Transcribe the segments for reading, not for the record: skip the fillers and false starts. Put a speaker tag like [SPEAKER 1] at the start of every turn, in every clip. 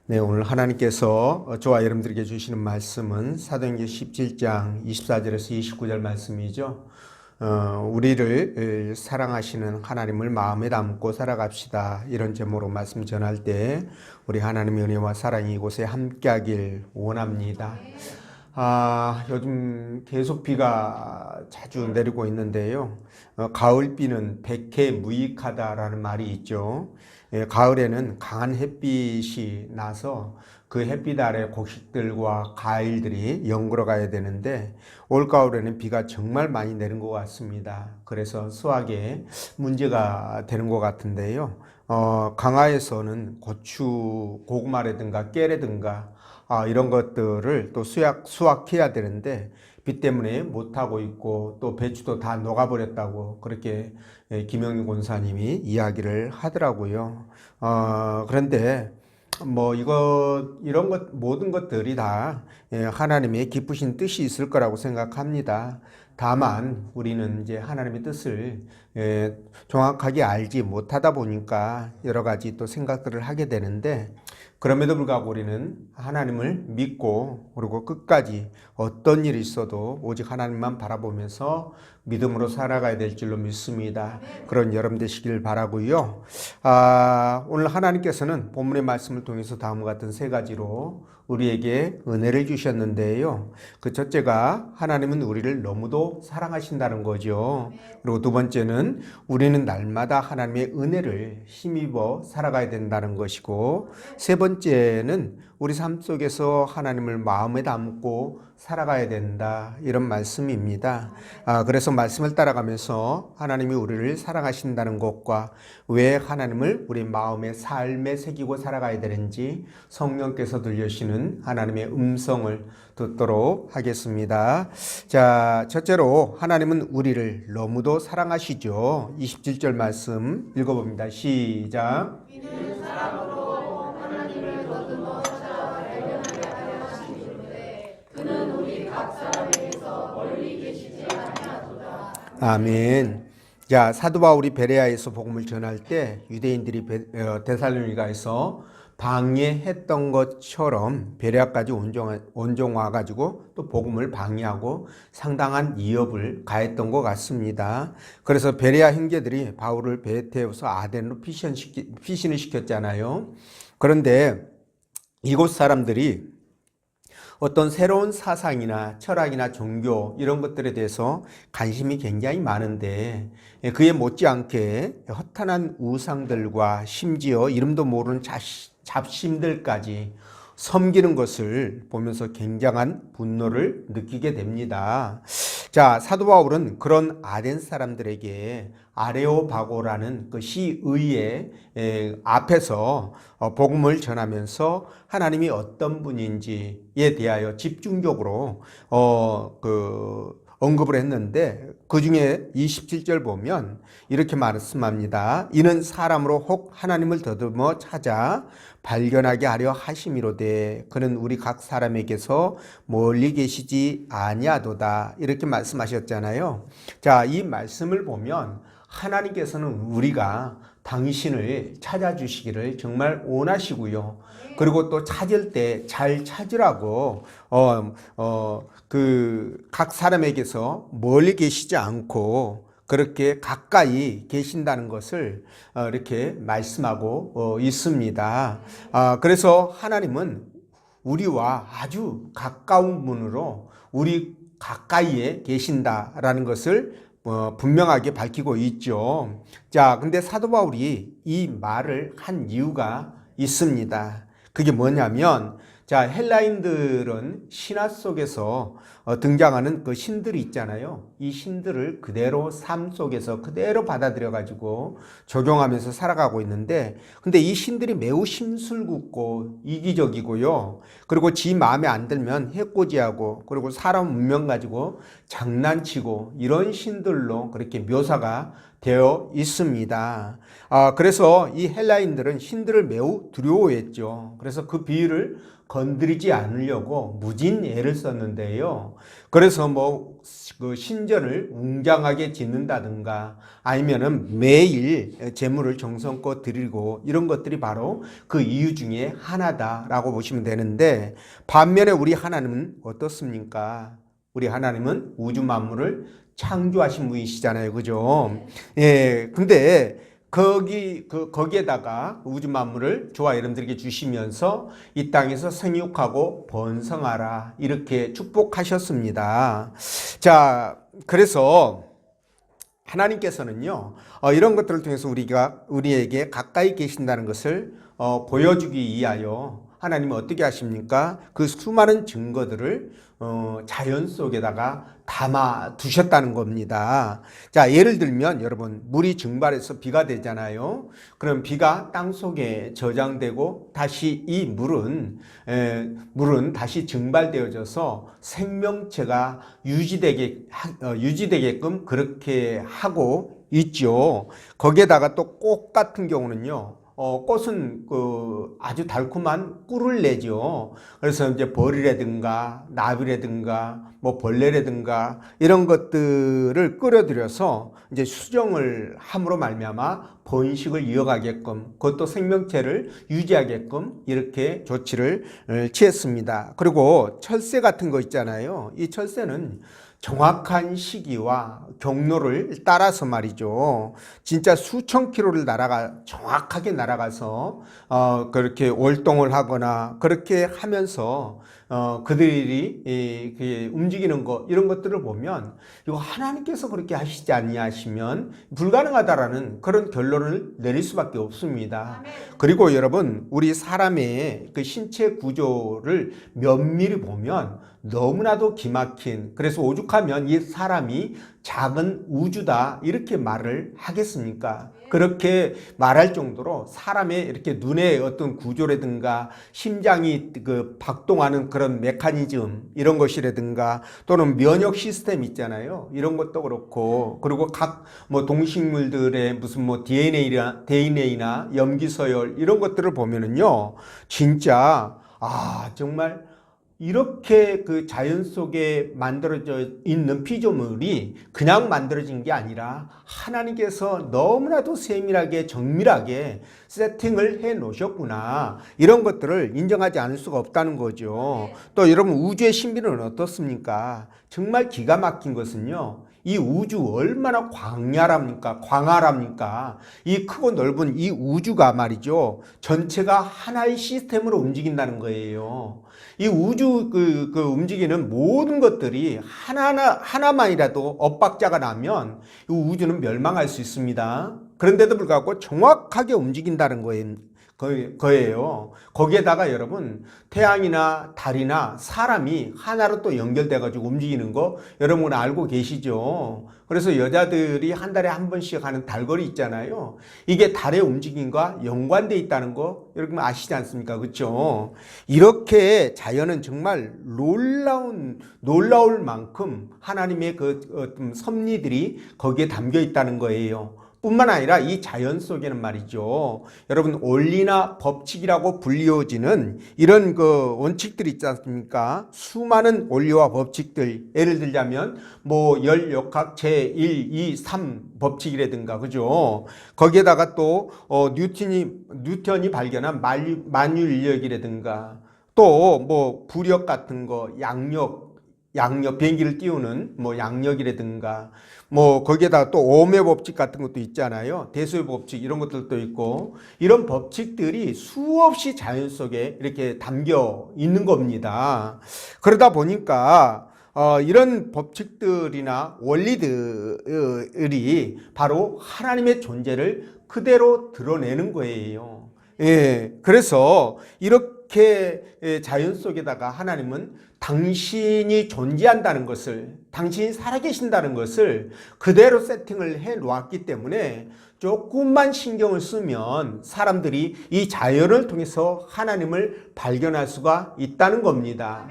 [SPEAKER 1] 네, 오늘 하나님께서 저와 여러분들에게 주시는 말씀은 사도행전 17장 24절에서 29절 말씀이죠. 우리를 사랑하시는 하나님을 마음에 담고 살아갑시다. 이런 제목으로 말씀 전할 때 우리 하나님의 은혜와 사랑이 이곳에 함께하길 원합니다. 요즘 계속 비가 자주 내리고 있는데요. 가을비는 백해무익하다라는 말이 있죠. 가을에는 강한 햇빛이 나서 그 햇빛 아래 곡식들과 과일들이 연그러 가야 되는데 올가을에는 비가 정말 많이 내린 것 같습니다. 그래서 수확에 문제가 되는 것 같은데요. 강화에서는 고추, 고구마라든가 깨라든가 이런 것들을 또 수확해야 되는데 비 때문에 못하고 있고 또 배추도 다 녹아버렸다고 그렇게 김영희 권사님이 이야기를 하더라고요. 그런데 이런 것 모든 것들이 다 하나님의 기쁘신 뜻이 있을 거라고 생각합니다. 다만 우리는 이제 하나님의 뜻을 정확하게 알지 못하다 보니까 여러 가지 또 생각들을 하게 되는데, 그럼에도 불구하고 우리는 하나님을 믿고 그리고 끝까지 어떤 일이 있어도 오직 하나님만 바라보면서 믿음으로 살아가야 될 줄로 믿습니다. 그런 여러분 되시길 바라고요. 오늘 하나님께서는 본문의 말씀을 통해서 다음과 같은 세 가지로 우리에게 은혜를 주셨는데요. 그 첫째가 하나님은 우리를 너무도 사랑하신다는 거죠. 그리고 두 번째는 우리는 날마다 하나님의 은혜를 힘입어 살아가야 된다는 것이고, 세 번째는 우리 삶 속에서 하나님을 마음에 담고 살아가야 된다, 이런 말씀입니다. 그래서 말씀을 따라가면서 하나님이 우리를 사랑하신다는 것과 왜 하나님을 우리 마음의 삶에 새기고 살아가야 되는지 성령께서 들려주시는 하나님의 음성을 듣도록 하겠습니다. 자, 첫째로 하나님은 우리를 너무도 사랑하시죠. 27절 말씀 읽어봅니다. 시작.
[SPEAKER 2] 이는 사랑으로 하나님을 더듬어 찾아 발견하게 하려 하시는데 그는 우리 각 사람에게서 멀리 계시지 아니하도다.
[SPEAKER 1] 아멘. 자, 사도 바울이 베레아에서 복음을 전할 때 유대인들이 데살로니가에서 방해했던 것처럼 베레아까지 온종와 가지고 또 복음을 방해하고 상당한 위협을 가했던 것 같습니다. 그래서 베레아 형제들이 바울을 배에 태워서 아덴으로 피신을 시켰잖아요. 그런데 이곳 사람들이 어떤 새로운 사상이나 철학이나 종교 이런 것들에 대해서 관심이 굉장히 많은데, 그에 못지않게 허탄한 우상들과 심지어 이름도 모르는 잡신들까지 섬기는 것을 보면서 굉장한 분노를 느끼게 됩니다. 자, 사도 바울은 그런 아덴 사람들에게 아레오바고라는 그 시의회 앞에서 복음을 전하면서 하나님이 어떤 분인지에 대하여 집중적으로 언급을 했는데, 그 중에 27절 보면 이렇게 말씀합니다. 이는 사람으로 혹 하나님을 더듬어 찾아 발견하게 하려 하심이로되 그는 우리 각 사람에게서 멀리 계시지 아니하도다, 이렇게 말씀하셨잖아요. 자, 이 말씀을 보면 하나님께서는 우리가 당신을 찾아주시기를 정말 원하시고요. 그리고 또 찾을 때 잘 찾으라고 각 사람에게서 멀리 계시지 않고 그렇게 가까이 계신다는 것을 이렇게 말씀하고 있습니다. 그래서 하나님은 우리와 아주 가까운 분으로 우리 가까이에 계신다라는 것을 분명하게 밝히고 있죠. 자, 근데 사도 바울이 이 말을 한 이유가 있습니다. 그게 뭐냐면, 자, 헬라인들은 신화 속에서 등장하는 그 신들이 있잖아요. 이 신들을 그대로 삶 속에서 그대로 받아들여 가지고 적용하면서 살아가고 있는데, 근데 이 신들이 매우 심술궂고 이기적이고요. 그리고 지 마음에 안 들면 해코지하고, 그리고 사람 운명 가지고 장난치고, 이런 신들로 그렇게 묘사가 되어 있습니다. 그래서 이 헬라인들은 신들을 매우 두려워했죠. 그래서 그 비유를 건드리지 않으려고 무진 애를 썼는데요. 그래서 뭐 그 신전을 웅장하게 짓는다든가 아니면은 매일 제물을 정성껏 드리고 이런 것들이 바로 그 이유 중에 하나다라고 보시면 되는데, 반면에 우리 하나님은 어떻습니까? 우리 하나님은 우주 만물을 창조하신 분이시잖아요. 그죠? 예. 근데 거기에다가 우주 만물을 저와 여러분들에게 주시면서 이 땅에서 생육하고 번성하라 이렇게 축복하셨습니다. 자, 그래서 하나님께서는요, 이런 것들을 통해서 우리에게 가까이 계신다는 것을 보여주기 위하여 하나님은 어떻게 하십니까? 그 수많은 증거들을 자연 속에다가 담아 두셨다는 겁니다. 자, 예를 들면 여러분, 물이 증발해서 비가 되잖아요. 그럼 비가 땅 속에 저장되고 다시 이 물은 다시 증발되어져서 생명체가 유지되게끔 그렇게 하고 있죠. 거기에다가 또 꽃 같은 경우는요, 꽃은 아주 달콤한 꿀을 내죠. 그래서 이제 벌이라든가 나비라든가 뭐 벌레라든가 이런 것들을 끌어들여서 이제 수정을 함으로 말미암아 번식을 이어가게끔, 그것도 생명체를 유지하게끔 이렇게 조치를 취했습니다. 그리고 철새 같은 거 있잖아요. 이 철새는 정확한 시기와 경로를 따라서 말이죠. 진짜 수천 킬로를 정확하게 날아가서 그렇게 월동을 하거나 그렇게 하면서 그들이 움직이는 것, 이런 것들을 보면 이거 하나님께서 그렇게 하시지 아니하시면 불가능하다라는 그런 결론을 내릴 수밖에 없습니다. 그리고 여러분, 우리 사람의 그 신체 구조를 면밀히 보면 너무나도 기막힌, 그래서 오죽하면 이 사람이 작은 우주다 이렇게 말을 하겠습니까? 그렇게 말할 정도로 사람의 이렇게 눈의 어떤 구조라든가 심장이 박동하는 그런 메커니즘 이런 것이라든가 또는 면역 시스템 있잖아요. 이런 것도 그렇고, 그리고 각 뭐 동식물들의 무슨 뭐 DNA나 염기서열 이런 것들을 보면은요, 진짜 정말 이렇게 그 자연 속에 만들어져 있는 피조물이 그냥 만들어진 게 아니라 하나님께서 너무나도 세밀하게 정밀하게 세팅을 해 놓으셨구나, 이런 것들을 인정하지 않을 수가 없다는 거죠. 또 여러분, 우주의 신비는 어떻습니까? 정말 기가 막힌 것은요, 이 우주 얼마나 광활합니까? 이 크고 넓은 이 우주가 말이죠, 전체가 하나의 시스템으로 움직인다는 거예요. 이 우주 움직이는 모든 것들이 하나만이라도 엇박자가 나면 이 우주는 멸망할 수 있습니다. 그런데도 불구하고 정확하게 움직인다는 거예요. 거기에다가 여러분, 태양이나 달이나 사람이 하나로 또 연결돼 가지고 움직이는 거 여러분 알고 계시죠? 그래서 여자들이 한 달에 한 번씩 하는 달거리 있잖아요. 이게 달의 움직임과 연관돼 있다는 거 여러분 아시지 않습니까? 그렇죠? 이렇게 자연은 정말 놀라울 만큼 하나님의 그 어떤 섭리들이 거기에 담겨 있다는 거예요. 뿐만 아니라 이 자연 속에는 말이죠, 여러분, 원리나 법칙이라고 불리워지는 이런 그 원칙들이 있지 않습니까? 수많은 원리와 법칙들, 예를 들자면 뭐 열역학 제1, 2, 3 법칙이라든가, 그죠? 거기에다가 또 뉴턴이 발견한 만유인력이라든가, 또 뭐 부력 같은 거, 양력 비행기를 띄우는 뭐 양력이라든가, 뭐 거기에다가 또 오음의 법칙 같은 것도 있잖아요. 대소의 법칙 이런 것들도 있고, 이런 법칙들이 수없이 자연 속에 이렇게 담겨 있는 겁니다. 그러다 보니까 이런 법칙들이나 원리들이 바로 하나님의 존재를 그대로 드러내는 거예요. 예, 그래서 이렇게 자연 속에다가 하나님은 당신이 존재한다는 것을, 당신이 살아계신다는 것을 그대로 세팅을 해 놓았기 때문에 조금만 신경을 쓰면 사람들이 이 자연을 통해서 하나님을 발견할 수가 있다는 겁니다.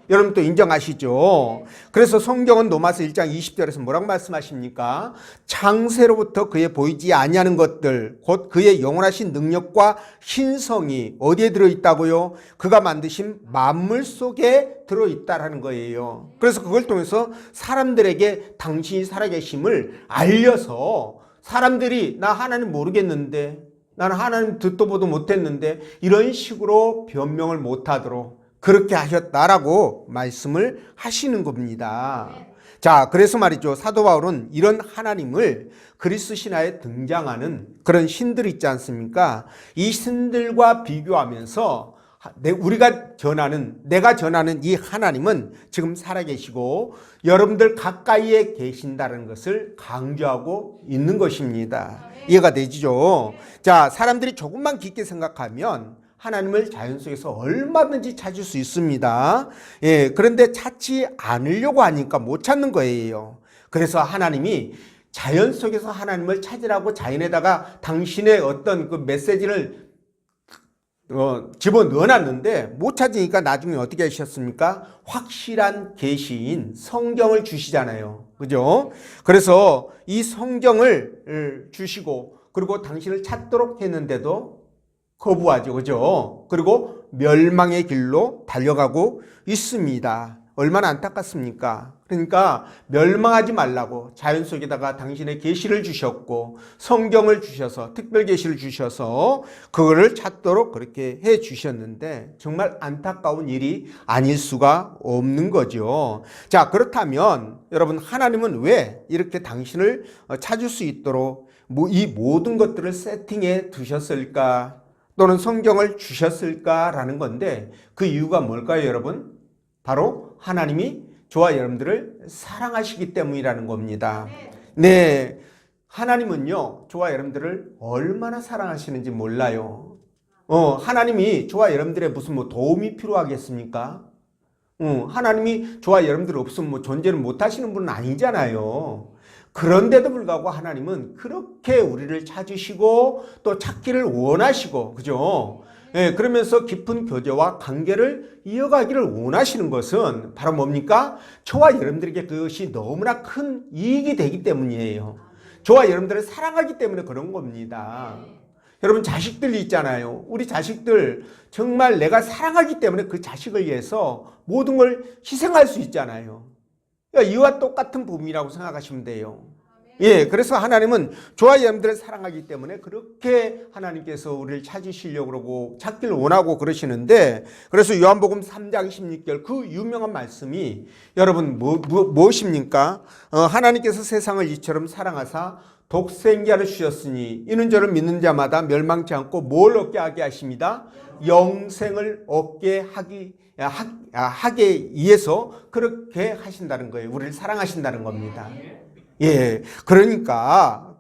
[SPEAKER 1] 여러분 또 인정하시죠? 그래서 성경은 로마서 1장 20절에서 뭐라고 말씀하십니까? 창세로부터 그의 보이지 아니하는 것들 곧 그의 영원하신 능력과 신성이 어디에 들어있다고요? 그가 만드신 만물 속에 들어있다라는 거예요. 그래서 그걸 통해서 사람들에게 당신이 살아계심을 알려서 사람들이 나 하나님 모르겠는데 나는 하나님 듣도 보도 못했는데 이런 식으로 변명을 못하도록 그렇게 하셨다라고 말씀을 하시는 겁니다. 자, 그래서 말이죠. 사도 바울은 이런 하나님을 그리스 신화에 등장하는 그런 신들 있지 않습니까? 이 신들과 비교하면서 내가 전하는 이 하나님은 지금 살아계시고 여러분들 가까이에 계신다는 것을 강조하고 있는 것입니다. 이해가 되시죠? 자, 사람들이 조금만 깊게 생각하면 하나님을 자연 속에서 얼마든지 찾을 수 있습니다. 예, 그런데 찾지 않으려고 하니까 못 찾는 거예요. 그래서 하나님이 자연 속에서 하나님을 찾으라고 자연에다가 당신의 어떤 그 메시지를 집어 넣어놨는데 못 찾으니까 나중에 어떻게 하셨습니까? 확실한 계시인 성경을 주시잖아요. 그죠? 그래서 이 성경을 주시고 그리고 당신을 찾도록 했는데도 거부하죠. 그죠? 그리고 멸망의 길로 달려가고 있습니다. 얼마나 안타깝습니까? 그러니까 멸망하지 말라고 자연 속에다가 당신의 계시를 주셨고 성경을 주셔서 특별 계시를 주셔서 그거를 찾도록 그렇게 해 주셨는데 정말 안타까운 일이 아닐 수가 없는 거죠. 자, 그렇다면 여러분 하나님은 왜 이렇게 당신을 찾을 수 있도록 이 모든 것들을 세팅해 두셨을까? 또는 성경을 주셨을까라는 건데 그 이유가 뭘까요, 여러분? 바로 하나님이 저와 여러분들을 사랑하시기 때문이라는 겁니다. 네, 하나님은요 저와 여러분들을 얼마나 사랑하시는지 몰라요. 하나님이 저와 여러분들의 무슨 도움이 필요하겠습니까? 하나님이 저와 여러분들 없으면 존재를 못 하시는 분은 아니잖아요. 그런데도 불구하고 하나님은 그렇게 우리를 찾으시고 또 찾기를 원하시고, 그죠? 예, 그러면서 깊은 교제와 관계를 이어가기를 원하시는 것은 바로 뭡니까? 저와 여러분들에게 그것이 너무나 큰 이익이 되기 때문이에요. 저와 여러분들을 사랑하기 때문에 그런 겁니다. 여러분 자식들이 있잖아요. 우리 자식들 정말 내가 사랑하기 때문에 그 자식을 위해서 모든 걸 희생할 수 있잖아요. 그러니까 이와 똑같은 부분이라고 생각하시면 돼요. 예, 그래서 하나님은 저와 여러분들을 사랑하기 때문에 그렇게 하나님께서 우리를 찾으시려고 그러고 찾기를 원하고 그러시는데 그래서 요한복음 3장 16절 그 유명한 말씀이 여러분 무엇입니까? 하나님께서 세상을 이처럼 사랑하사 독생자를 주셨으니 이는 저를 믿는 자마다 멸망치 않고 뭘 얻게 하게 하십니다. 영생을 얻게 하게 위해서 그렇게 하신다는 거예요. 우리를 사랑하신다는 겁니다. 예, 그러니까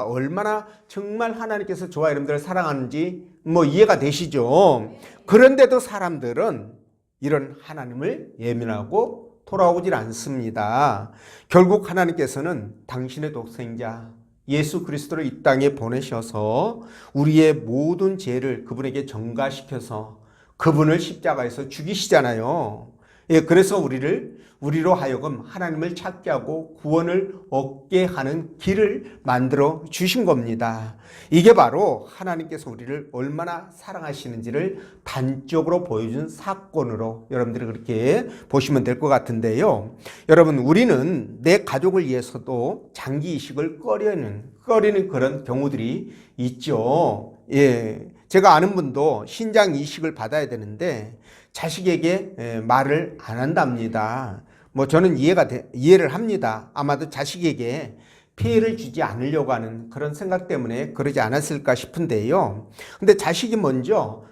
[SPEAKER 1] 얼마나 정말 하나님께서 저와 여러분들을 사랑하는지 이해가 되시죠? 그런데도 사람들은 이런 하나님을 예민하고 돌아오질 않습니다. 결국 하나님께서는 당신의 독생자 예수 그리스도를 이 땅에 보내셔서 우리의 모든 죄를 그분에게 전가시켜서 그분을 십자가에서 죽이시잖아요. 예, 그래서 우리로 하여금 하나님을 찾게 하고 구원을 얻게 하는 길을 만들어 주신 겁니다. 이게 바로 하나님께서 우리를 얼마나 사랑하시는지를 단적으로 보여준 사건으로 여러분들이 그렇게 보시면 될 것 같은데요. 여러분, 우리는 내 가족을 위해서도 장기 이식을 꺼리는 그런 경우들이 있죠. 예, 제가 아는 분도 신장 이식을 받아야 되는데 자식에게 말을 안 한답니다. 저는 이해를 합니다. 아마도 자식에게 피해를 주지 않으려고 하는 그런 생각 때문에 그러지 않았을까 싶은데요. 근데 자식이 먼저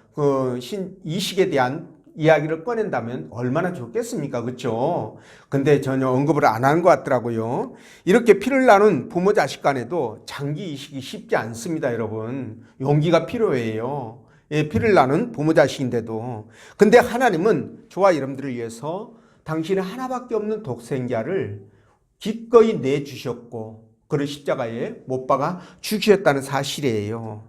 [SPEAKER 1] 이식에 대한 이야기를 꺼낸다면 얼마나 좋겠습니까? 그렇죠? 근데 전혀 언급을 안 하는 것 같더라고요. 이렇게 피를 나눈 부모 자식 간에도 장기 이식이 쉽지 않습니다, 여러분. 용기가 필요해요. 예, 피를 나눈 부모 자식인데도. 근데 하나님은 저와 여러분들을 위해서 당신의 하나밖에 없는 독생자를 기꺼이 내주셨고 그를 십자가에 못 박아 죽이셨다는 사실이에요.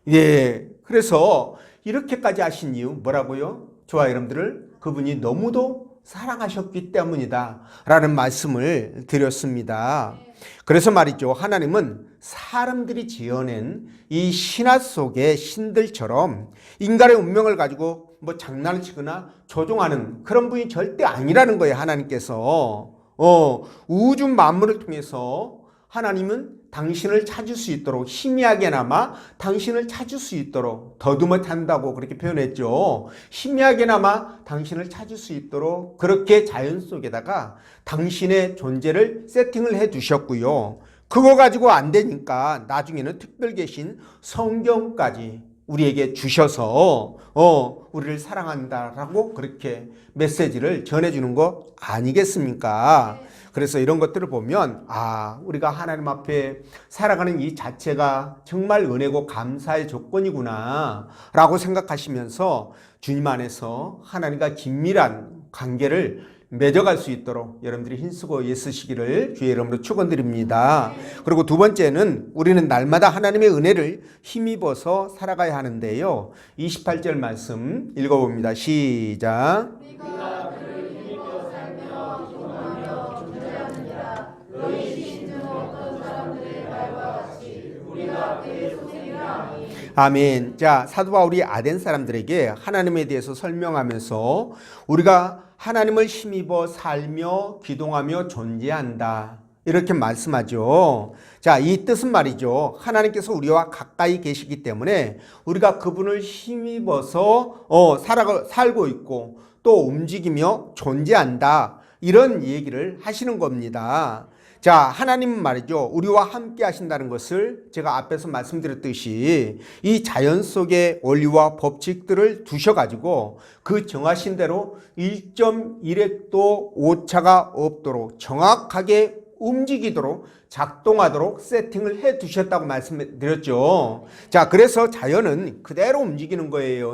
[SPEAKER 1] 예, 그래서 이렇게까지 하신 이유 뭐라고요? 저와 여러분들을 그분이 너무도 사랑하셨기 때문이다 라는 말씀을 드렸습니다. 그래서 말이죠, 하나님은 사람들이 지어낸 이 신화 속의 신들처럼 인간의 운명을 가지고 뭐 장난을 치거나 조종하는 그런 분이 절대 아니라는 거예요. 하나님께서 우주 만물을 통해서 하나님은 당신을 찾을 수 있도록, 희미하게나마 당신을 찾을 수 있도록, 더듬어 찬다고 그렇게 표현했죠. 희미하게나마 당신을 찾을 수 있도록 그렇게 자연 속에다가 당신의 존재를 세팅을 해 두셨고요. 그거 가지고 안 되니까 나중에는 특별 계신 성경까지 우리에게 주셔서 우리를 사랑한다라고 그렇게 메시지를 전해주는 거 아니겠습니까? 그래서 이런 것들을 보면 우리가 하나님 앞에 살아가는 이 자체가 정말 은혜고 감사의 조건이구나 라고 생각하시면서 주님 안에서 하나님과 긴밀한 관계를 맺어갈 수 있도록 여러분들이 힘쓰고 애쓰시기를 주의 이름으로 축원드립니다. 그리고 두 번째는 우리는 날마다 하나님의 은혜를 힘입어서 살아가야 하는데요. 28절 말씀 읽어봅니다. 시작.
[SPEAKER 2] 우리가 그를 힘입어 살며 기도하며 존재하느니라. 너희 시신은 어떤 사람들의 말과 같이 우리가 그의 소생이라.
[SPEAKER 1] 아멘. 자, 사도 바울이 아덴 사람들에게 하나님에 대해서 설명하면서 우리가 하나님을 힘입어 살며 기동하며 존재한다 이렇게 말씀하죠. 자, 이 뜻은 말이죠, 하나님께서 우리와 가까이 계시기 때문에 우리가 그분을 힘입어서 살고 있고 또 움직이며 존재한다 이런 얘기를 하시는 겁니다. 자, 하나님은 말이죠, 우리와 함께 하신다는 것을 제가 앞에서 말씀드렸듯이 이 자연 속의 원리와 법칙들을 두셔가지고 그 정하신 대로 1.1획도 오차가 없도록 정확하게 움직이도록 작동하도록 세팅을 해 두셨다고 말씀드렸죠. 자, 그래서 자연은 그대로 움직이는 거예요.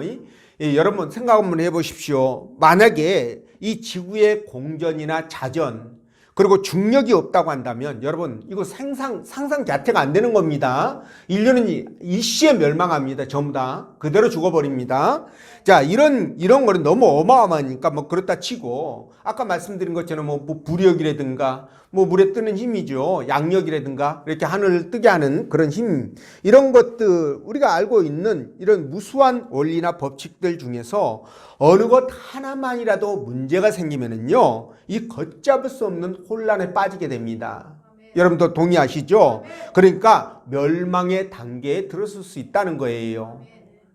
[SPEAKER 1] 여러분 생각 한번 해보십시오. 만약에 이 지구의 공전이나 자전 그리고 중력이 없다고 한다면 여러분 이거 상상 자체가 안 되는 겁니다. 인류는 일시에 멸망합니다. 전부 다 그대로 죽어버립니다. 자, 이런 거는 너무 어마어마하니까 뭐 그렇다 치고 아까 말씀드린 것처럼 뭐 부력이라든가 뭐 물에 뜨는 힘이죠. 양력이라든가 이렇게 하늘을 뜨게 하는 그런 힘, 이런 것들 우리가 알고 있는 이런 무수한 원리나 법칙들 중에서 어느 것 하나만이라도 문제가 생기면은요 이 걷잡을 수 없는 혼란에 빠지게 됩니다. 여러분도 동의하시죠? 그러니까 멸망의 단계에 들어설 수 있다는 거예요.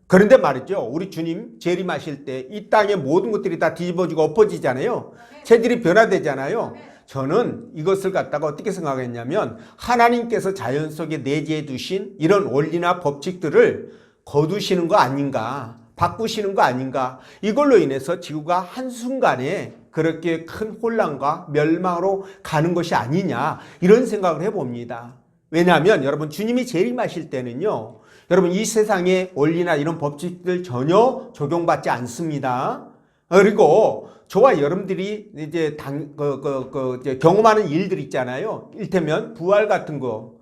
[SPEAKER 1] 그런데 말이죠, 우리 주님 재림하실 때 이 땅의 모든 것들이 다 뒤집어지고 엎어지잖아요. 체질이 변화되잖아요. 저는 이것을 갖다가 어떻게 생각했냐면 하나님께서 자연 속에 내재해 두신 이런 원리나 법칙들을 거두시는 거 아닌가, 바꾸시는 거 아닌가, 이걸로 인해서 지구가 한순간에 그렇게 큰 혼란과 멸망으로 가는 것이 아니냐 이런 생각을 해봅니다. 왜냐하면 여러분 주님이 재림하실 때는요 여러분 이 세상의 원리나 이런 법칙들 전혀 적용받지 않습니다. 그리고 저와 여러분들이 이제 이제 경험하는 일들 있잖아요. 일테면 부활 같은 거.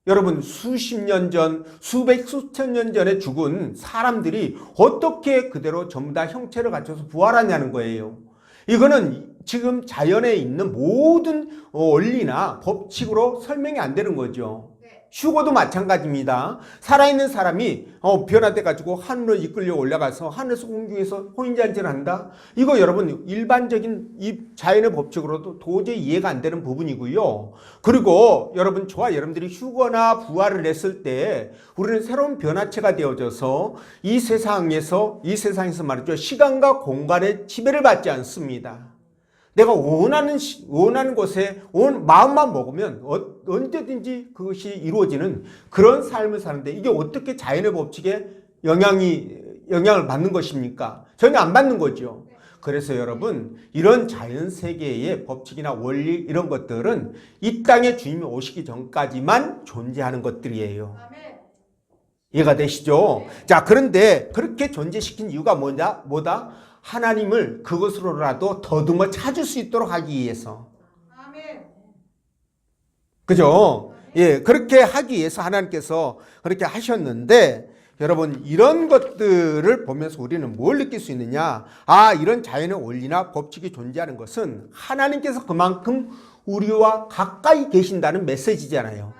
[SPEAKER 1] 여러분 수십 년 전, 수천 년 전에 죽은 사람들이 어떻게 그대로 전부 다 형체를 갖춰서 부활하냐는 거예요. 이거는 지금 자연에 있는 모든 원리나 법칙으로 설명이 안 되는 거죠. 휴거도 마찬가지입니다. 살아있는 사람이 변화돼 가지고 하늘로 이끌려 올라가서 하늘에서 공중에서 혼인잔치를 한다. 이거 여러분 일반적인 이 자연의 법칙으로도 도저히 이해가 안 되는 부분이고요. 그리고 여러분 저와 여러분들이 휴거나 부활을 했을 때 우리는 새로운 변화체가 되어져서 이 세상에서 말이죠 시간과 공간의 지배를 받지 않습니다. 내가 원하는 곳에 마음만 먹으면 언제든지 그것이 이루어지는 그런 삶을 사는데 이게 어떻게 자연의 법칙에 영향을 받는 것입니까? 전혀 안 받는 거죠. 그래서 여러분 이런 자연 세계의 법칙이나 원리 이런 것들은 이 땅에 주님이 오시기 전까지만 존재하는 것들이에요. 이해가 되시죠? 자, 그런데 그렇게 존재시킨 이유가 뭐다? 하나님을 그것으로라도 더듬어 찾을 수 있도록 하기 위해서. 그죠? 예, 그렇게 하기 위해서 하나님께서 그렇게 하셨는데 여러분 이런 것들을 보면서 우리는 뭘 느낄 수 있느냐? 아, 이런 자연의 원리나 법칙이 존재하는 것은 하나님께서 그만큼 우리와 가까이 계신다는 메시지잖아요.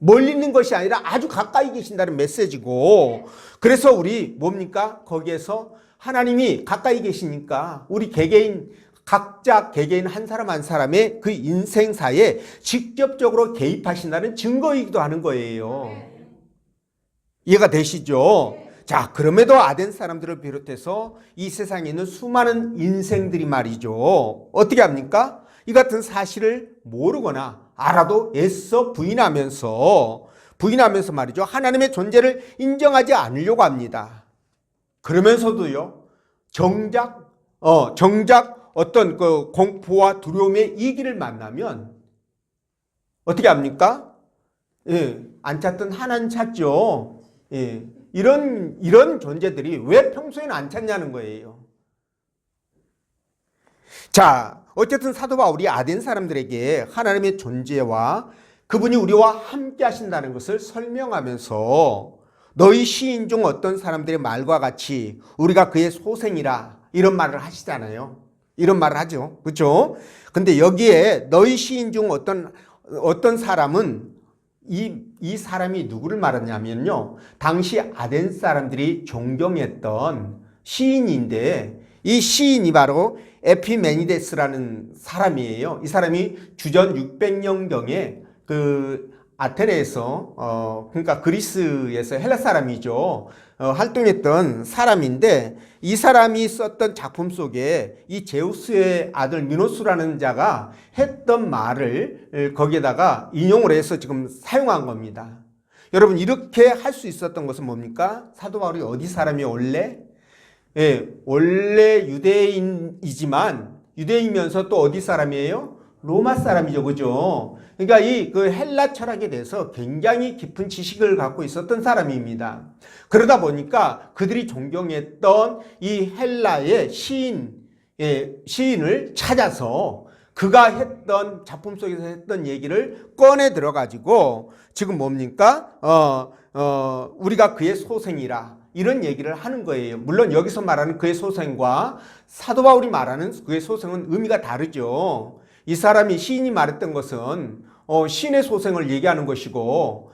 [SPEAKER 1] 멀리 있는 것이 아니라 아주 가까이 계신다는 메시지고, 그래서 우리 뭡니까? 거기에서 하나님이 가까이 계시니까 우리 개개인, 각자 개개인 한 사람 한 사람의 그 인생사에 직접적으로 개입하신다는 증거이기도 하는 거예요. 이해가 되시죠? 자, 그럼에도 아덴 사람들을 비롯해서 이 세상에 있는 수많은 인생들이 말이죠. 어떻게 합니까? 이 같은 사실을 모르거나 알아도 애써 부인하면서 말이죠. 하나님의 존재를 인정하지 않으려고 합니다. 그러면서도요, 정작 어떤 그 공포와 두려움의 이 길을 만나면 어떻게 합니까? 예, 안 찾던 하나는 찾죠. 예, 이런 존재들이 왜 평소에는 안 찾냐는 거예요. 자, 어쨌든 사도 바울이 아덴 사람들에게 하나님의 존재와 그분이 우리와 함께 하신다는 것을 설명하면서 너희 시인 중 어떤 사람들의 말과 같이 우리가 그의 소생이라 이런 말을 하시잖아요. 이런 말을 하죠. 그렇죠? 근데 여기에 너희 시인 중 어떤 사람은 이 사람이 누구를 말하냐면요. 당시 아덴 사람들이 존경했던 시인인데 이 시인이 바로 에피메니데스라는 사람이에요. 이 사람이 주전 600년경에 그 아테네에서 그러니까 그리스에서 헬라 사람이죠. 활동했던 사람인데 이 사람이 썼던 작품 속에 이 제우스의 아들 미노스라는 자가 했던 말을 거기에다가 인용을 해서 지금 사용한 겁니다. 여러분 이렇게 할 수 있었던 것은 뭡니까? 사도 바울이 어디 사람이 원래? 예, 원래 유대인이지만 유대인이면서 또 어디 사람이에요? 로마 사람이죠. 그죠? 그러니까 이 그 헬라 철학에 대해서 굉장히 깊은 지식을 갖고 있었던 사람입니다. 그러다 보니까 그들이 존경했던 이 헬라의 시인을 찾아서 그가 했던 작품 속에서 했던 얘기를 꺼내 들어가지고 지금 뭡니까? 우리가 그의 소생이라 이런 얘기를 하는 거예요. 물론 여기서 말하는 그의 소생과 사도 바울이 말하는 그의 소생은 의미가 다르죠. 이 사람이 시인이 말했던 것은 신의 소생을 얘기하는 것이고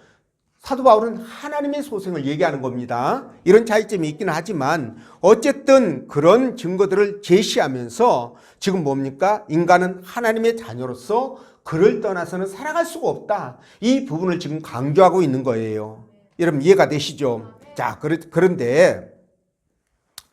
[SPEAKER 1] 사도 바울은 하나님의 소생을 얘기하는 겁니다. 이런 차이점이 있기는 하지만 어쨌든 그런 증거들을 제시하면서 지금 뭡니까? 인간은 하나님의 자녀로서 그를 떠나서는 살아갈 수가 없다. 이 부분을 지금 강조하고 있는 거예요. 여러분 이해가 되시죠? 자, 그런데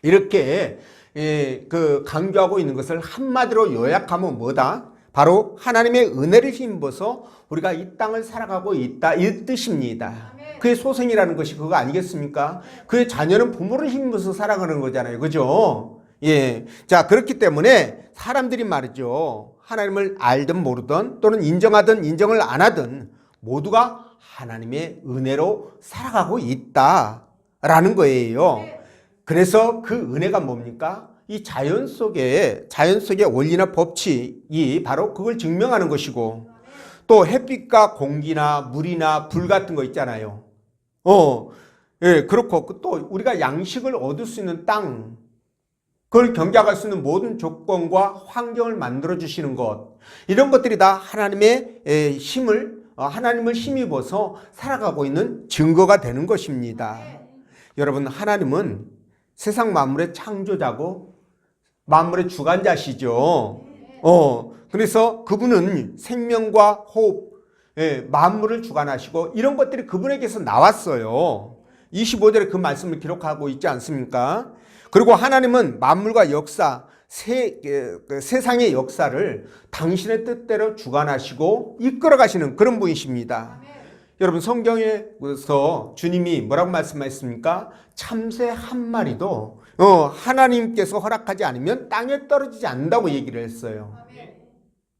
[SPEAKER 1] 이렇게 그 강조하고 있는 것을 한마디로 요약하면 뭐다? 바로 하나님의 은혜를 힘입어서 우리가 이 땅을 살아가고 있다 이 뜻입니다. 그의 소생이라는 것이 그거 아니겠습니까? 그의 자녀는 부모를 힘입어서 살아가는 거잖아요. 그죠? 예. 자, 그렇기 때문에 사람들이 말이죠. 하나님을 알든 모르든 또는 인정하든 인정을 안 하든 모두가 하나님의 은혜로 살아가고 있다라는 거예요. 그래서 그 은혜가 뭡니까? 이 자연 속의 원리나 법칙이 바로 그걸 증명하는 것이고 또 햇빛과 공기나 물이나 불 같은 거 있잖아요. 예, 그렇고 또 우리가 양식을 얻을 수 있는 땅, 그걸 경작할 수 있는 모든 조건과 환경을 만들어 주시는 것, 이런 것들이 다 하나님의 하나님을 힘입어서 살아가고 있는 증거가 되는 것입니다. 여러분, 하나님은 세상 만물의 창조자고 만물의 주관자시죠. 그래서 그분은 생명과 호흡, 만물을 주관하시고 이런 것들이 그분에게서 나왔어요. 25절에 그 말씀을 기록하고 있지 않습니까? 그리고 하나님은 만물과 역사, 세상의 역사를 당신의 뜻대로 주관하시고 이끌어 가시는 그런 분이십니다. 여러분 성경에서 주님이 뭐라고 말씀하셨습니까? 참새 한 마리도 하나님께서 허락하지 않으면 땅에 떨어지지 않는다고 얘기를 했어요.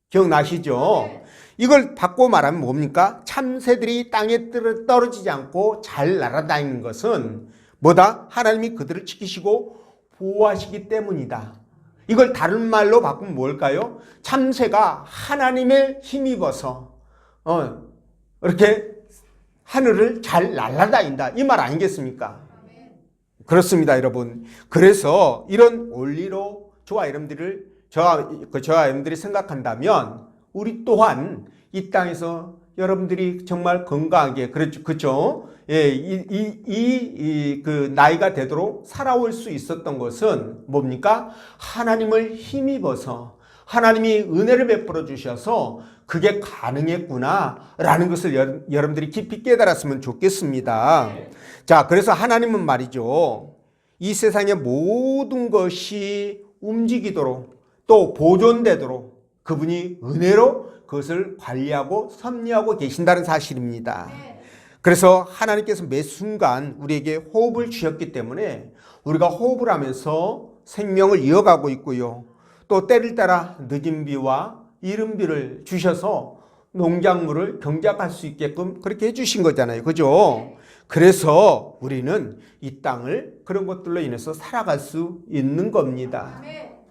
[SPEAKER 1] 기억나시죠? 이걸 바꿔 말하면 뭡니까? 참새들이 땅에 떨어지지 않고 잘 날아다니는 것은 뭐다? 하나님이 그들을 지키시고 보호하시기 때문이다. 이걸 다른 말로 바꾸면 뭘까요? 참새가 하나님의 힘입어서 이렇게 하늘을 잘 날아다닌다. 이 말 아니겠습니까? 그렇습니다, 여러분. 그래서 이런 원리로 저와 여러분들이 생각한다면 우리 또한 이 땅에서 여러분들이 정말 건강하게, 그렇죠? 예, 그 나이가 되도록 살아올 수 있었던 것은 뭡니까? 하나님을 힘입어서 하나님이 은혜를 베풀어 주셔서 그게 가능했구나라는 것을 여러분들이 깊이 깨달았으면 좋겠습니다. 자, 그래서 하나님은 말이죠. 이 세상의 모든 것이 움직이도록 또 보존되도록 그분이 은혜로 그것을 관리하고 섭리하고 계신다는 사실입니다. 그래서 하나님께서 매 순간 우리에게 호흡을 주셨기 때문에 우리가 호흡을 하면서 생명을 이어가고 있고요. 또 때를 따라 늦은 비와 이른 비를 주셔서 농작물을 경작할 수 있게끔 그렇게 해주신 거잖아요. 그죠? 그래서 우리는 이 땅을 그런 것들로 인해서 살아갈 수 있는 겁니다.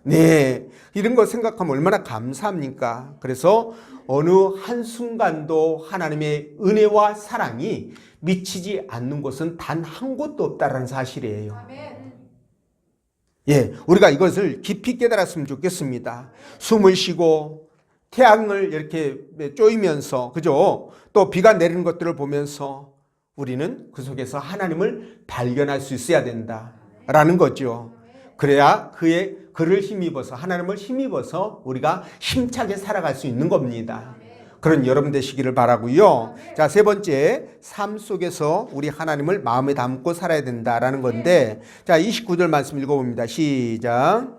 [SPEAKER 1] 네, 이런 거 생각하면 얼마나 감사합니까? 그래서 어느 한순간도 하나님의 은혜와 사랑이 미치지 않는 곳은 단 한 곳도 없다는 사실이에요. 예, 우리가 이것을 깊이 깨달았으면 좋겠습니다. 숨을 쉬고 태양을 이렇게 쪼이면서, 그죠? 또 비가 내리는 것들을 보면서 우리는 그 속에서 하나님을 발견할 수 있어야 된다라는 거죠. 그래야 그를 힘입어서, 하나님을 힘입어서 우리가 힘차게 살아갈 수 있는 겁니다. 그런 여러분 되시기를 바라고요. 자, 세 번째, 삶 속에서 우리 하나님을 마음에 담고 살아야 된다라는 건데, 자, 29절 말씀 읽어봅니다. 시작.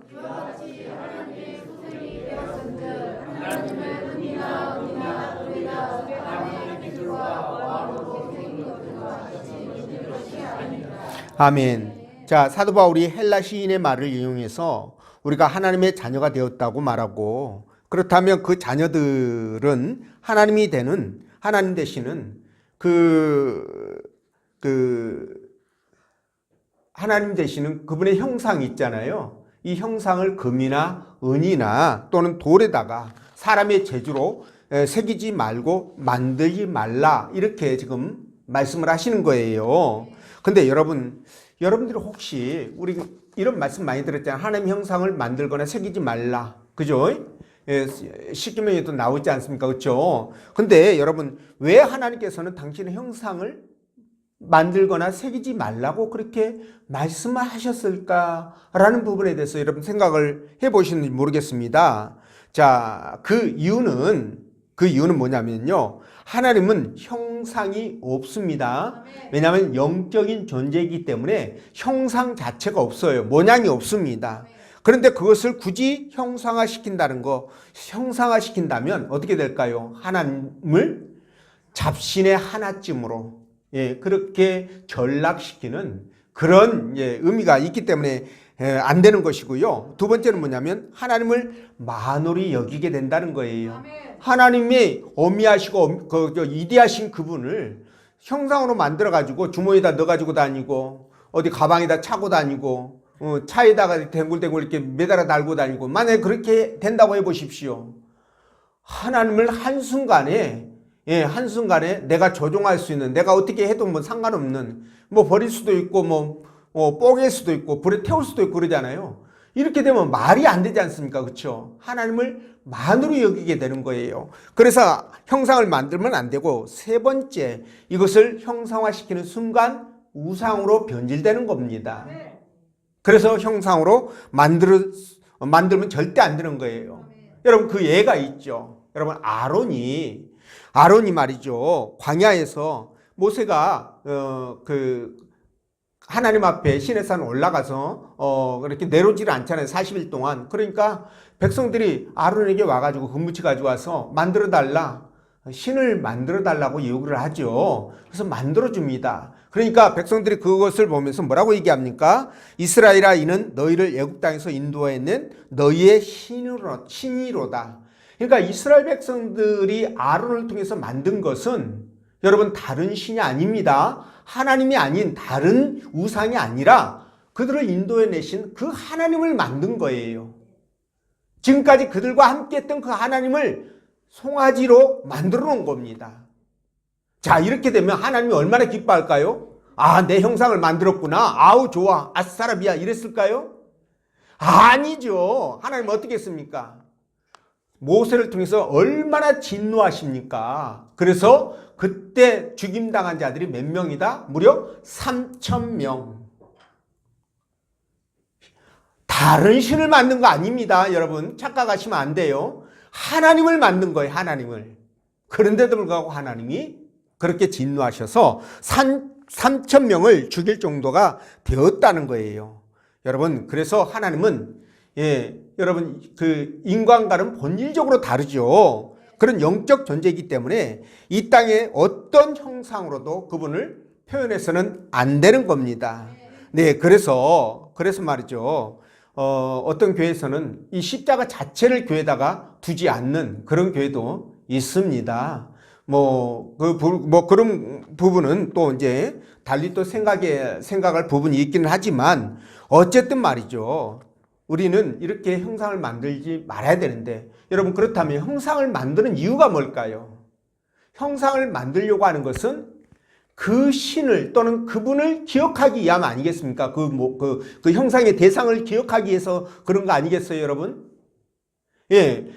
[SPEAKER 1] 아멘. 자, 사도 바울이 헬라 시인의 말을 인용해서 우리가 하나님의 자녀가 되었다고 말하고, 그렇다면 그 자녀들은 하나님 되시는 하나님 되시는 그분의 형상이 있잖아요. 이 형상을 금이나 은이나 또는 돌에다가 사람의 재주로 새기지 말고 만들지 말라, 이렇게 지금 말씀을 하시는 거예요. 근데 여러분들이 혹시 우리 이런 말씀 많이 들었잖아요. 하나님 형상을 만들거나 새기지 말라. 그죠? 십계명에도 나오지 않습니까? 그렇죠? 근데 여러분, 왜 하나님께서는 당신의 형상을 만들거나 새기지 말라고 그렇게 말씀을 하셨을까라는 부분에 대해서 여러분 생각을 해보시는지 모르겠습니다. 자, 그 이유는 뭐냐면요. 하나님은 형상이 없습니다. 왜냐하면 영적인 존재이기 때문에 형상 자체가 없어요. 모양이 없습니다. 그런데 그것을 굳이 형상화시킨다면 어떻게 될까요? 하나님을 잡신의 하나쯤으로 그렇게 전락시키는 그런 의미가 있기 때문에 안 되는 것이고요. 두 번째는 뭐냐면 하나님을 만홀히 여기게 된다는 거예요. 하나님이 어미하시고 이디하신 그분을 형상으로 만들어가지고 주머니에다 넣어가지고 다니고 어디 가방에다 차고 다니고 차에다가 댕굴댕굴 이렇게 매달아 달고 다니고, 만약에 그렇게 된다고 해보십시오. 하나님을 한순간에 내가 조종할 수 있는, 내가 어떻게 해도 뭐 상관없는, 뭐 버릴 수도 있고 뽀갤 수도 있고 불에 태울 수도 있고 그러잖아요. 이렇게 되면 말이 안 되지 않습니까? 그렇죠? 하나님을 만으로 여기게 되는 거예요. 그래서 형상을 만들면 안 되고, 세 번째, 이것을 형상화시키는 순간 우상으로 변질되는 겁니다. 그래서 형상으로 만들면 절대 안 되는 거예요. 여러분, 그 예가 있죠. 여러분, 아론이 말이죠. 광야에서 모세가 하나님 앞에 시내산 올라가서 그렇게 내려오지를 않잖아요. 40일 동안. 그러니까 백성들이 아론에게 와가지고 금붙이 가지고 와서 만들어달라, 신을 만들어달라고 요구를 하죠. 그래서 만들어줍니다. 그러니까 백성들이 그것을 보면서 뭐라고 얘기합니까? 이스라엘아, 이는 너희를 애굽 땅에서 인도해낸 너희의 신이로다. 그러니까 이스라엘 백성들이 아론을 통해서 만든 것은 여러분 다른 신이 아닙니다. 하나님이 아닌 다른 우상이 아니라 그들을 인도해내신 그 하나님을 만든 거예요. 지금까지 그들과 함께 했던 그 하나님을 송아지로 만들어 놓은 겁니다. 자, 이렇게 되면 하나님이 얼마나 기뻐할까요? 아, 내 형상을 만들었구나. 아우, 좋아. 아싸라비아. 이랬을까요? 아니죠. 하나님 어떻게 했습니까? 모세를 통해서 얼마나 진노하십니까? 그래서 그때 죽임당한 자들이 몇 명이다? 무려 3,000명. 다른 신을 만든 거 아닙니다. 여러분 착각하시면 안 돼요. 하나님을 만든 거예요. 하나님을. 그런데도 불구하고 하나님이 그렇게 진노하셔서 3,000명을 죽일 정도가 되었다는 거예요. 여러분, 그래서 하나님은 여러분 그 인간과는 본질적으로 다르죠. 그런 영적 존재이기 때문에 이 땅에 어떤 형상으로도 그분을 표현해서는 안 되는 겁니다. 네, 그래서 말이죠. 어떤 교회에서는 이 십자가 자체를 교회에다가 두지 않는 그런 교회도 있습니다. 그런 부분은 또 이제 달리 또 생각할 부분이 있기는 하지만 어쨌든 말이죠. 우리는 이렇게 형상을 만들지 말아야 되는데, 여러분 그렇다면 형상을 만드는 이유가 뭘까요? 형상을 만들려고 하는 것은 그 신을 또는 그분을 기억하기 위함 아니겠습니까? 그 형상의 대상을 기억하기 위해서 그런 거 아니겠어요, 여러분? 예.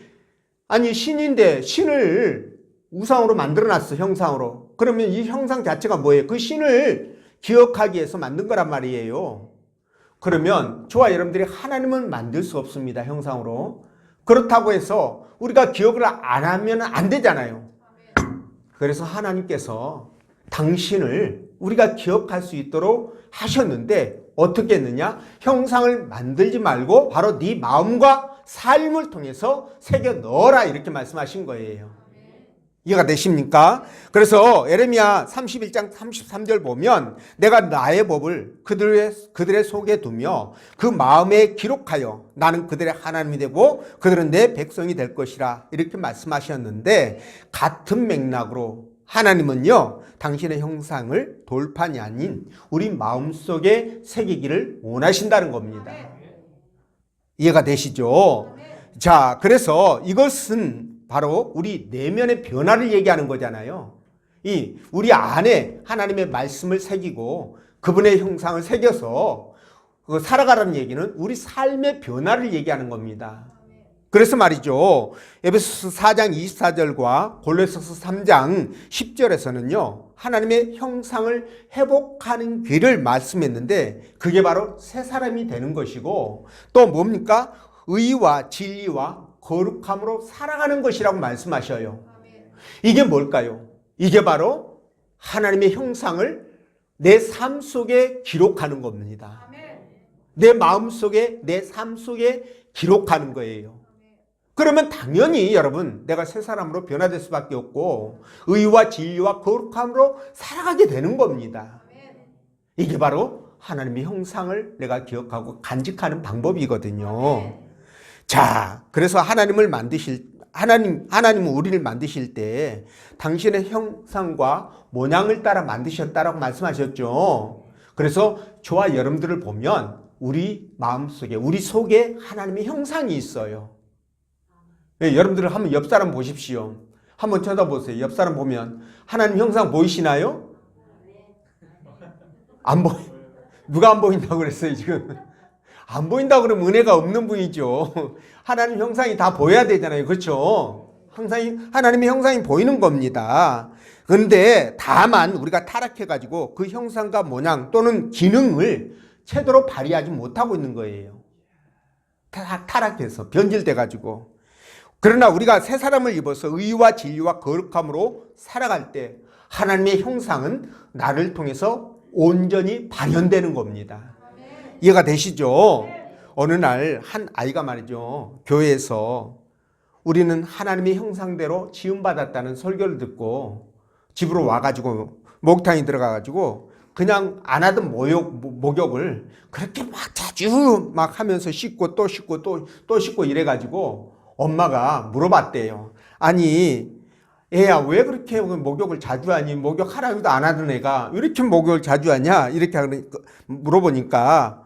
[SPEAKER 1] 아니, 신인데 신을 우상으로 만들어놨어, 형상으로. 그러면 이 형상 자체가 뭐예요? 그 신을 기억하기 위해서 만든 거란 말이에요. 그러면 저와 여러분들이 하나님은 만들 수 없습니다, 형상으로. 그렇다고 해서 우리가 기억을 안 하면 안 되잖아요. 그래서 하나님께서 당신을 우리가 기억할 수 있도록 하셨는데 어떻게 했느냐? 형상을 만들지 말고 바로 네 마음과 삶을 통해서 새겨 넣어라, 이렇게 말씀하신 거예요. 이해가 되십니까? 그래서 에레미야 31장 33절 보면 내가 나의 법을 그들의 속에 두며 그 마음에 기록하여 나는 그들의 하나님이 되고 그들은 내 백성이 될 것이라, 이렇게 말씀하셨는데, 같은 맥락으로 하나님은요, 당신의 형상을 돌판이 아닌 우리 마음속에 새기기를 원하신다는 겁니다. 이해가 되시죠? 자, 그래서 이것은 바로 우리 내면의 변화를 얘기하는 거잖아요. 우리 안에 하나님의 말씀을 새기고 그분의 형상을 새겨서 살아가라는 얘기는 우리 삶의 변화를 얘기하는 겁니다. 그래서 말이죠, 에베소서 4장 24절과 골로새서 3장 10절에서는요 하나님의 형상을 회복하는 길을 말씀했는데, 그게 바로 새 사람이 되는 것이고, 또 뭡니까? 의와 진리와 거룩함으로 살아가는 것이라고 말씀하셔요. 이게 뭘까요? 이게 바로 하나님의 형상을 내 삶 속에 기록하는 겁니다. 내 마음 속에, 내 삶 속에 기록하는 거예요. 그러면 당연히 여러분, 내가 새 사람으로 변화될 수밖에 없고 의와 진리와 거룩함으로 살아가게 되는 겁니다. 이게 바로 하나님의 형상을 내가 기억하고 간직하는 방법이거든요. 자, 그래서 하나님은 우리를 만드실 때 당신의 형상과 모양을 따라 만드셨다라고 말씀하셨죠. 그래서 저와 여러분들을 보면 우리 마음속에, 우리 속에 하나님의 형상이 있어요. 네, 여러분들 한번 옆 사람 보십시오. 한번 쳐다보세요. 옆 사람 보면 하나님 형상 보이시나요? 안 보여. 누가 안 보인다고 그랬어요, 지금? 안 보인다고 그러면 은혜가 없는 분이죠. 하나님 형상이 다 보여야 되잖아요. 그렇죠? 하나님의 형상이 보이는 겁니다. 그런데 다만 우리가 타락해가지고 그 형상과 모양 또는 기능을 제대로 발휘하지 못하고 있는 거예요. 타락해서 변질돼가지고. 그러나 우리가 새 사람을 입어서 의와 진리와 거룩함으로 살아갈 때 하나님의 형상은 나를 통해서 온전히 발현되는 겁니다. 이해가 되시죠? 어느 날 한 아이가 말이죠, 교회에서 우리는 하나님의 형상대로 지음받았다는 설교를 듣고 집으로 와가지고 목욕탕에 들어가가지고 그냥 안 하던 목욕을 그렇게 막 자주 막 하면서 씻고 또 씻고 또 씻고 이래가지고 엄마가 물어봤대요. 아니, 애야, 왜 그렇게 목욕을 자주 하니? 목욕 하라고도 안 하던 애가 이렇게 목욕을 자주 하냐? 이렇게 물어보니까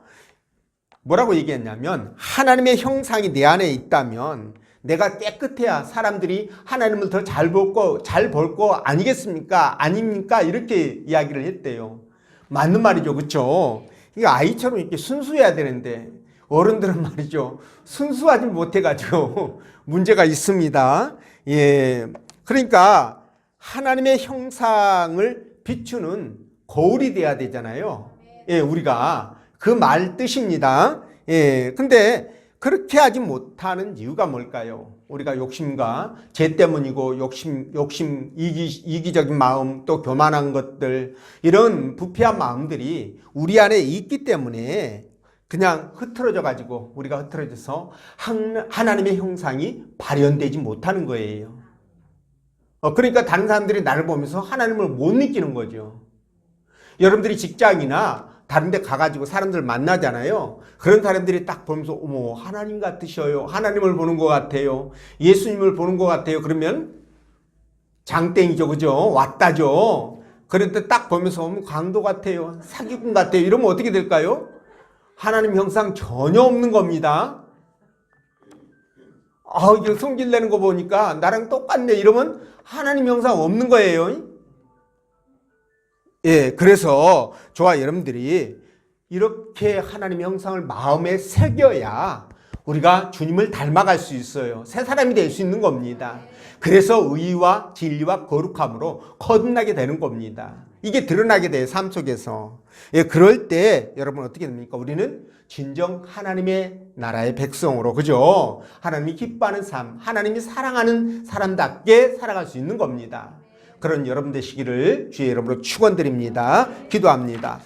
[SPEAKER 1] 뭐라고 얘기했냐면, 하나님의 형상이 내 안에 있다면 내가 깨끗해야 사람들이 하나님을 더 잘 볼 거 아니겠습니까? 아닙니까? 이렇게 이야기를 했대요. 맞는 말이죠. 그렇죠? 이게 아이처럼 이렇게 순수해야 되는데 어른들은 말이죠. 순수하지 못해가지고 문제가 있습니다. 예. 그러니까 하나님의 형상을 비추는 거울이 돼야 되잖아요. 예, 우리가 그 말 뜻입니다. 예. 근데 그렇게 하지 못하는 이유가 뭘까요? 우리가 욕심과 죄 때문이고 이기적인 마음, 또 교만한 것들, 이런 부패한 마음들이 우리 안에 있기 때문에 그냥 흐트러져 가지고 우리가 흐트러져서 하나님의 형상이 발현되지 못하는 거예요. 그러니까 다른 사람들이 나를 보면서 하나님을 못 느끼는 거죠. 여러분들이 직장이나 다른 데 가가지고 사람들 만나잖아요. 그런 사람들이 딱 보면서 어머, 하나님 같으셔요. 하나님을 보는 것 같아요. 예수님을 보는 것 같아요. 그러면 장땡이죠. 그죠? 왔다죠. 그런데 딱 보면서 어머, 강도 같아요. 사기꾼 같아요. 이러면 어떻게 될까요? 하나님 형상 전혀 없는 겁니다. 이거 성질 내는 거 보니까 나랑 똑같네. 이러면 하나님 형상 없는 거예요. 예, 그래서 저와 여러분들이 이렇게 하나님의 형상을 마음에 새겨야 우리가 주님을 닮아갈 수 있어요. 새 사람이 될 수 있는 겁니다. 그래서 의와 진리와 거룩함으로 거듭나게 되는 겁니다. 이게 드러나게 돼요, 삶 속에서. 예, 그럴 때 여러분 어떻게 됩니까? 우리는 진정 하나님의 나라의 백성으로, 그죠? 하나님이 기뻐하는 삶, 하나님이 사랑하는 사람답게 살아갈 수 있는 겁니다. 그런 여러분 되시기를 주의 이름으로 축원드립니다. 기도합니다.